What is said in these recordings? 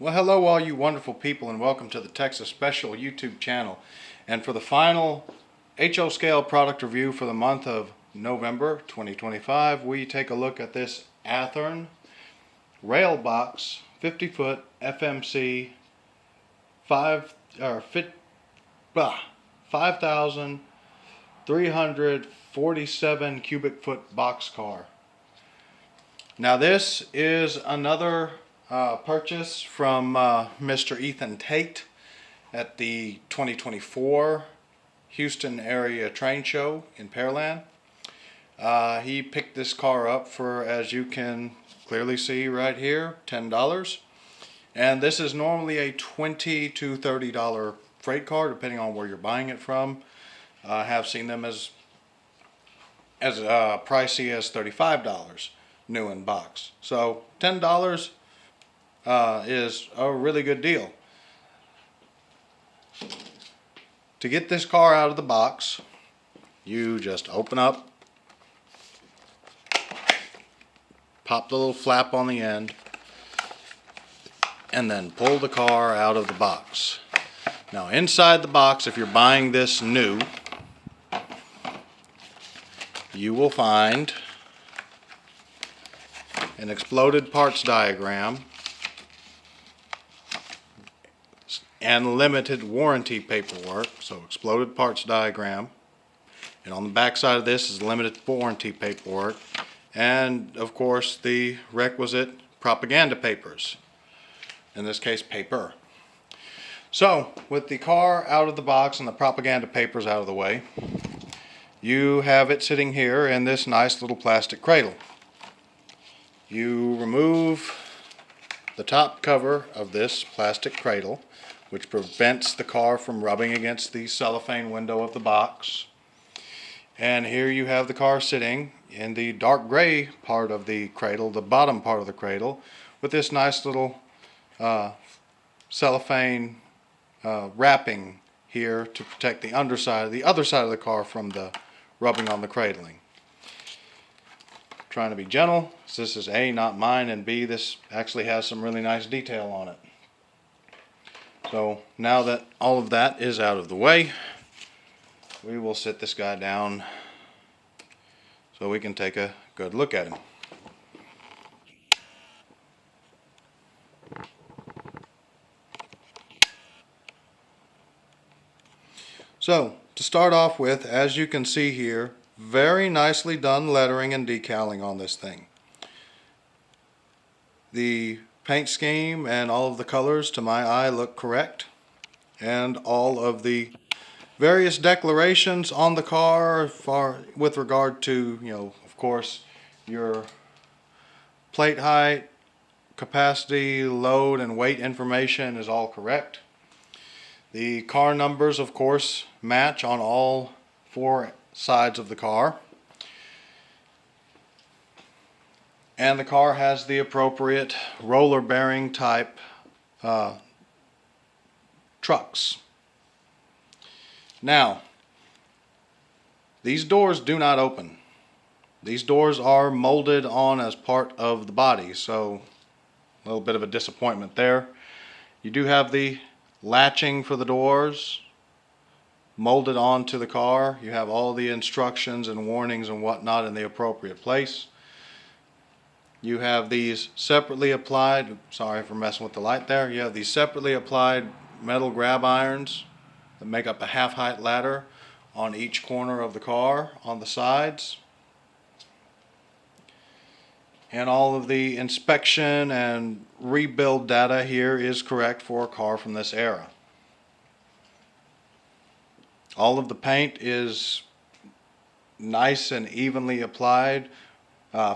Well, hello all you wonderful people, and welcome to the Texas Special YouTube channel. And for the final HO scale product review for the month of November 2025, we take a look at this Athearn Railbox 50-foot FMC 5,347 cubic foot boxcar. Now this is another purchase from Mr. Tait at the 2024 Houston area train show in Pearland. He picked this car up for, as you can clearly see right here, $10. And this is normally a $20 to $30 freight car, depending on where you're buying it from. I have seen them as pricey as $35 new in box. So $10 is a really good deal. To get this car out of the box, you just open up, pop the little flap on the end, and then pull the car out of the box. Now inside the box, if you're buying this new, you will find an exploded parts diagram and limited warranty paperwork. So exploded parts diagram, and on the back side of this is limited warranty paperwork, and of course the requisite propaganda papers, in this case paper. So with the car out of the box and the propaganda papers out of the way, you have it sitting here in this nice little plastic cradle. You remove the top cover of this plastic cradle, which prevents the car from rubbing against the cellophane window of the box. And here you have the car sitting in the dark gray part of the cradle, the bottom part of the cradle, with this nice little cellophane wrapping here to protect the underside, the other side of the car from the rubbing on the cradling. Trying to be gentle, so this is A, not mine, and B, this actually has some really nice detail on it. So now that all of that is out of the way, we will sit this guy down so we can take a good look at him. So to start off with, as you can see here, very nicely done lettering and decaling on this thing. The paint scheme and all of the colors to my eye look correct, and all of the various declarations on the car with regard to, of course, your plate height, capacity, load, and weight information is all correct. The car numbers, of course, match on all four sides of the car. And the car has the appropriate roller bearing type trucks. Now, these doors do not open. These doors are molded on as part of the body, so a little bit of a disappointment there. You do have the latching for the doors molded onto the car. You have all the instructions and warnings and whatnot in the appropriate place. You have these separately applied, sorry for messing with the light there, you have these separately applied metal grab irons that make up a half height ladder on each corner of the car on the sides. And all of the inspection and rebuild data here is correct for a car from this era. All of the paint is nice and evenly applied,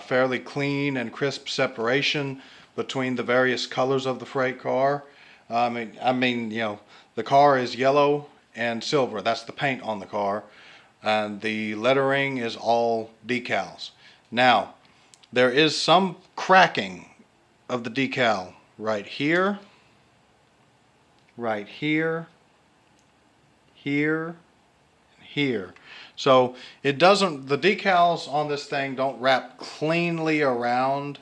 fairly clean and crisp separation between the various colors of the freight car. I mean, the car is yellow and silver. That's the paint on the car, and the lettering is all decals. Now, there is some cracking of the decal right here, here, here. So it doesn't, the decals on this thing don't wrap cleanly around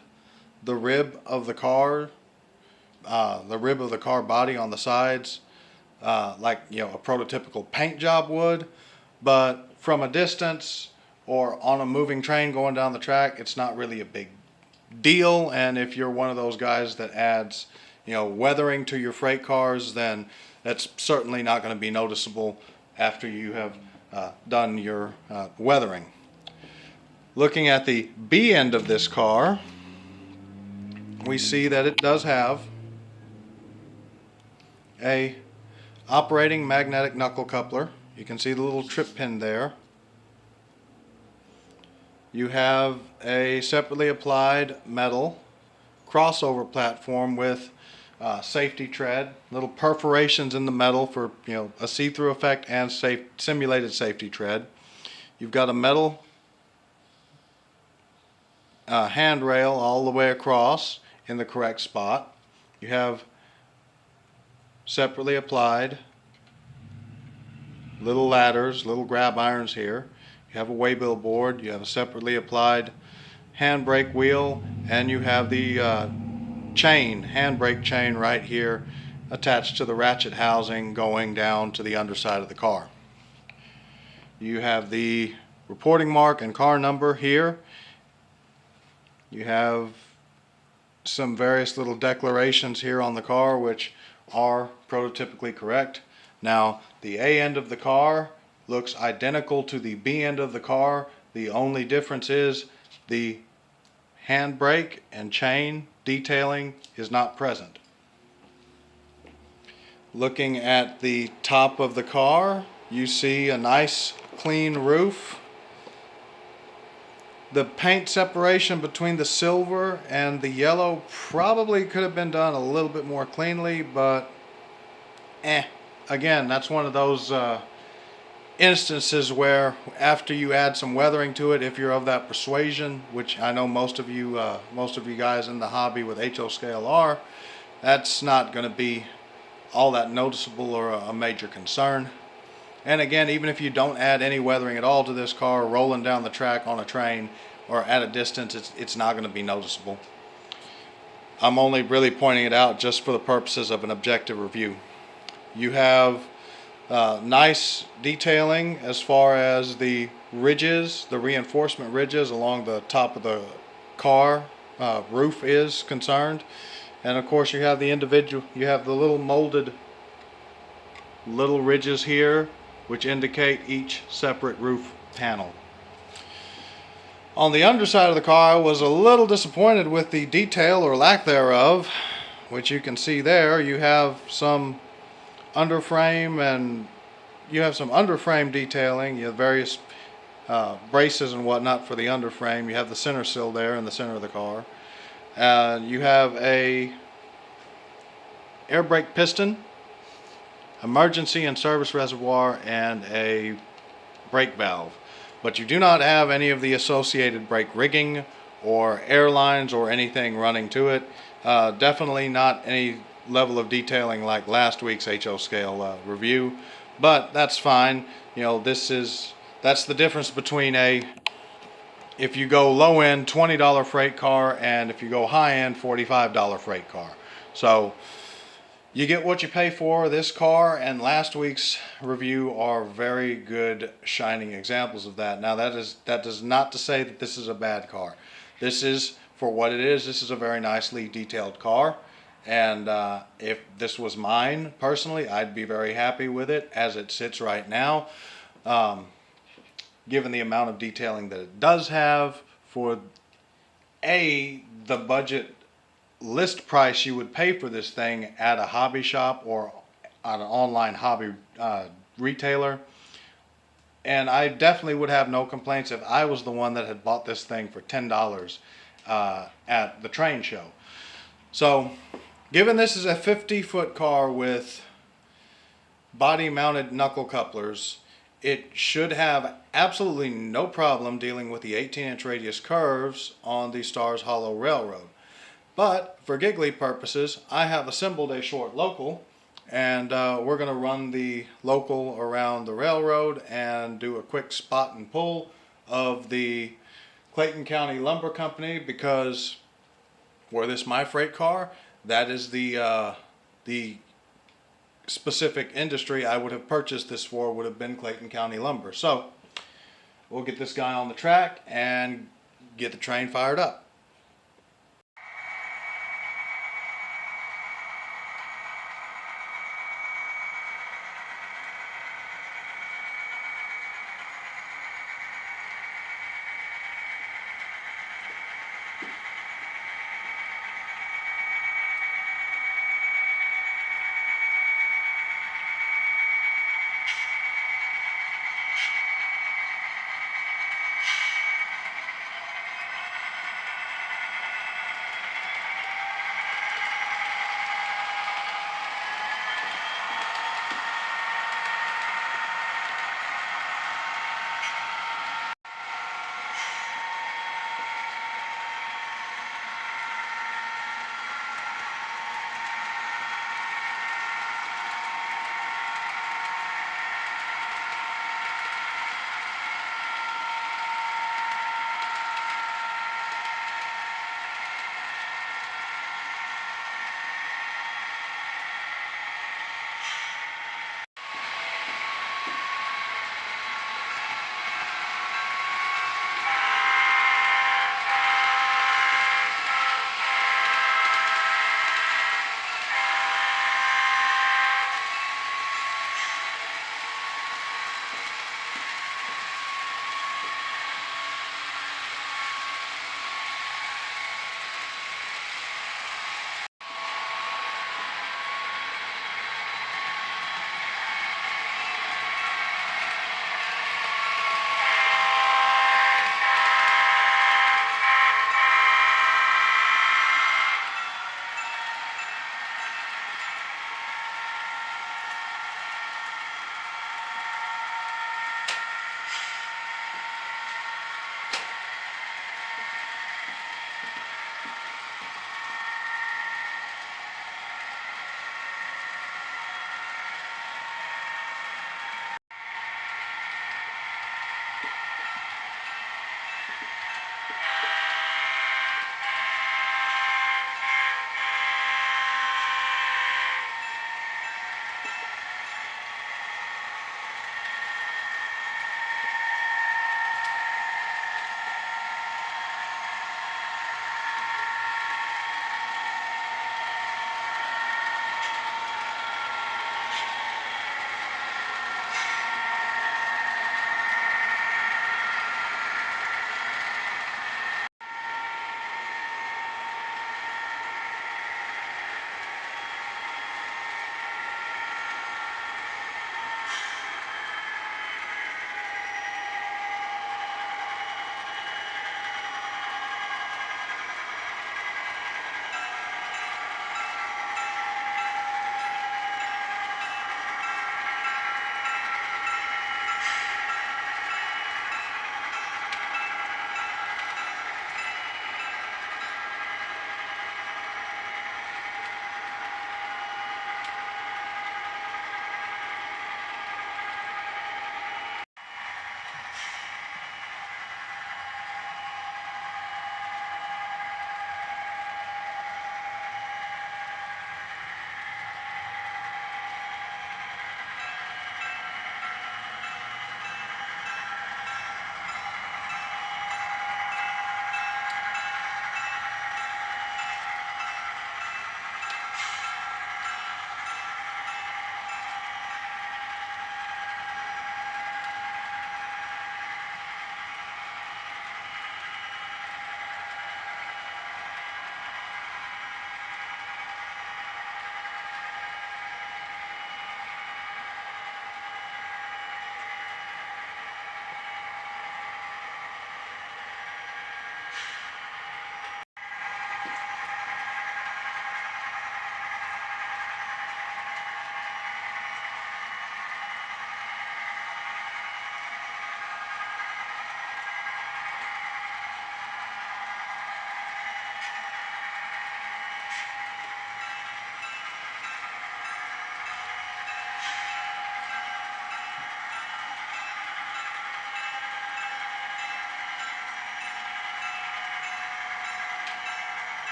the rib of the car the rib of the car body on the sides, like a prototypical paint job would. But from a distance or on a moving train going down the track, it's not really a big deal. And if you're one of those guys that adds weathering to your freight cars, then that's certainly not going to be noticeable after you have done your weathering. Looking at the B end of this car, we see that it does have a operating magnetic knuckle coupler. You can see the little trip pin there. You have a separately applied metal crossover platform with safety tread, little perforations in the metal for a see-through effect and simulated safety tread. You've got a metal handrail all the way across in the correct spot. You have separately applied little ladders, little grab irons here. You have a waybill board, you have a separately applied handbrake wheel, and you have the handbrake chain right here attached to the ratchet housing going down to the underside of the car. You have the reporting mark and car number here. You have some various little declarations here on the car which are prototypically correct. Now, the A end of the car looks identical to the B end of the car. The only difference is the handbrake and chain detailing is not present. Looking at the top of the car, you see a nice clean roof. The paint separation between the silver and the yellow probably could have been done a little bit more cleanly, but again, that's one of those instances where after you add some weathering to it, if you're of that persuasion, which I know most of you guys in the hobby with HO scale are, that's not going to be all that noticeable or a major concern. And again, even if you don't add any weathering at all to this car, rolling down the track on a train or at a distance, it's not going to be noticeable. I'm only really pointing it out just for the purposes of an objective review. You have nice detailing as far as the ridges, the reinforcement ridges along the top of the car roof is concerned. And of course you have the little molded little ridges here which indicate each separate roof panel. On the underside of the car, I was a little disappointed with the detail or lack thereof, which you can see there. You have some underframe detailing. You have various braces and whatnot for the underframe. You have the center sill there in the center of the car. You have a air brake piston, emergency and service reservoir, and a brake valve. But you do not have any of the associated brake rigging or air lines or anything running to it. Definitely not any level of detailing like last week's HO scale review, but that's fine. That's the difference between if you go low end $20 freight car and if you go high end $45 freight car. So you get what you pay for. This car and last week's review are very good shining examples of that. Now that does not to say that this is a bad car. This is, for what it is, this is a very nicely detailed car. And if this was mine personally, I'd be very happy with it as it sits right now. Given the amount of detailing that it does have for the budget list price you would pay for this thing at a hobby shop or at an online hobby retailer. And I definitely would have no complaints if I was the one that had bought this thing for $10 at the train show. So given this is a 50-foot car with body mounted knuckle couplers, it should have absolutely no problem dealing with the 18-inch radius curves on the Stars Hollow Railroad. But for giggly purposes, I have assembled a short local, and we're going to run the local around the railroad and do a quick spot and pull of the Clayton County Lumber Company, because for this my freight car, that is the specific industry I would have purchased this for would have been Clayton County Lumber. So we'll get this guy on the track and get the train fired up.